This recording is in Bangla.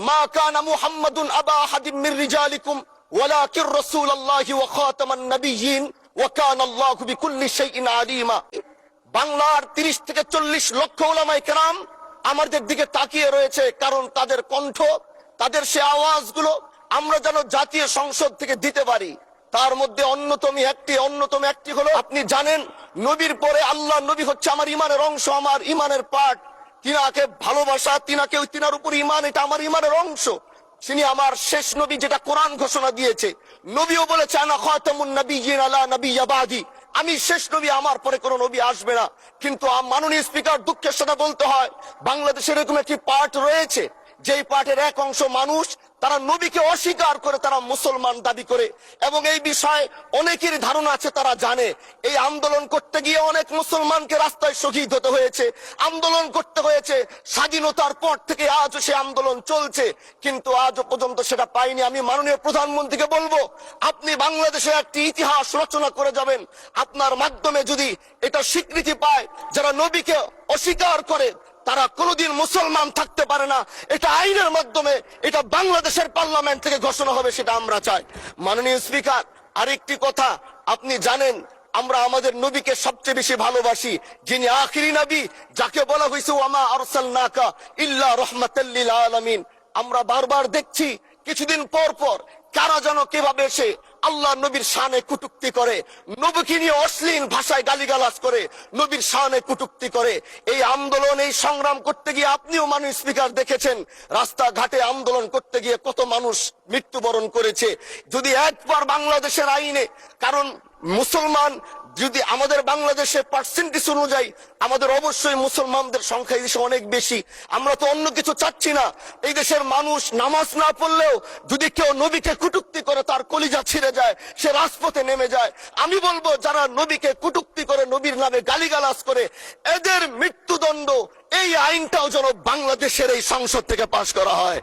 মা কানা মুহাম্মাদুন আবা আহাদিম মির রিজালিকুম ওয়ালাকিন রাসূলুল্লাহি ওয়া খাতামান নাবিয়্যিন ওয়া কানা আল্লাহু বিকুল্লি শাইইন আলিমা। বাংলার 30 থেকে 40 লক্ষ উলামায়ে কেরাম আমাদের দিকে তাকিয়ে রয়েছে, কারণ তাদের কণ্ঠ, তাদের সে আওয়াজগুলো আমরা যেন জাতীয় সংসদ থেকে দিতে পারি। তার মধ্যে অন্যতম একটি হলো, আপনি জানেন নবীর পরে আল্লাহ নবী হচ্ছে আমার ইমানের অংশ, আমার ইমানের পার্ট। তিনাকে ভালোবাসা, তিনার উপর ইমান, এটা আমার ইমানের অংশ। তিনি আমার শেষ নবী, যেটা কোরআন ঘোষণা দিয়েছে। নবীও বলেছে আনা খাতামুন নাবিয়্যিন আলা নাবিয়্যা বাদি, আমি শেষ নবী, আমার পরে কোনো নবী আসবে না। কিন্তু মাননীয় স্পিকার, দুঃখের সাথে বলতে হয়, বাংলাদেশে এরকম একটি পার্ট রয়েছে, যেই পার্টের এক অংশ মানুষ, তারা নবীকে অস্বীকার করে, তারা মুসলমান দাবি করে। এবং এই বিষয়ে অনেকের ধারণা আছে, তারা জানে এই আন্দোলন করতে গিয়ে অনেক মুসলমানকে রাস্তায় শহীদ হতে হয়েছে, আন্দোলন করতে হয়েছে। স্বাধীনতার পর থেকে আজও সে আন্দোলন চলছে, কিন্তু আজও পর্যন্ত সেটা পাইনি। আমি মাননীয় প্রধানমন্ত্রীকে বলবো, আপনি বাংলাদেশে একটি ইতিহাস রচনা করে যাবেন। আপনার মাধ্যমে যদি এটা স্বীকৃতি পায়, যারা নবীকে অস্বীকার করে তারা কোনোদিন মুসলমান থাকতে পারে না, এটা আইনের মাধ্যমে, এটা বাংলাদেশের পার্লামেন্ট থেকে ঘোষণা হবে, সেটা আমরা চাই। মাননীয় স্পিকার, আরেকটি কথা, আপনি জানেন আমরা আমাদের নবীকে সবচেয়ে বেশি ভালোবাসি, যিনি আখিরি নবী, যাকে বলা হয়েছে ওয়ামা আরসালনাকা ইল্লা রাহমাতাল লিল আলামিন। আমরা বারবার দেখছি কিছুদিন পর পর কারা যেন কিভাবে এসে আল্লাহ নবীর শানে কটূক্তি করে, নবীকে নিয়ে অশ্লীল ভাষায় গালিগালাজ করে, নবীর শানে কটূক্তি করে। এই আন্দোলন, এই সংগ্রাম করতে গিয়ে আপনিও মাননীয় স্পিকার দেখেছেন, রাস্তাঘাটে আন্দোলন করতে গিয়ে কত মানুষ মৃত্যুবরণ করেছে। যদি একবার বাংলাদেশের আইনে, কারণ মুসলমান যদি আমাদের বাংলাদেশের পার্সেন্টেজ অনুযায়ী আমাদের অবশ্যই মুসলমানদের সংখ্যা এই দেশে অনেক বেশি। আমরা তো অন্য কিছু চাচ্ছি না। এই দেশের মানুষ নামাজ না পড়লেও যদি কেউ নবীকে কটূক্তি করে, তার কলিজা ছিঁড়ে যায়, সে রাজপথে নেমে যায়। আমি বলবো, যারা নবীকে কটূক্তি করে, নবীর নামে গালিগালাজ করে, এদের মৃত্যুদণ্ড, এই আইনটাও যেন বাংলাদেশের এই সংসদ থেকে পাশ করা হয়।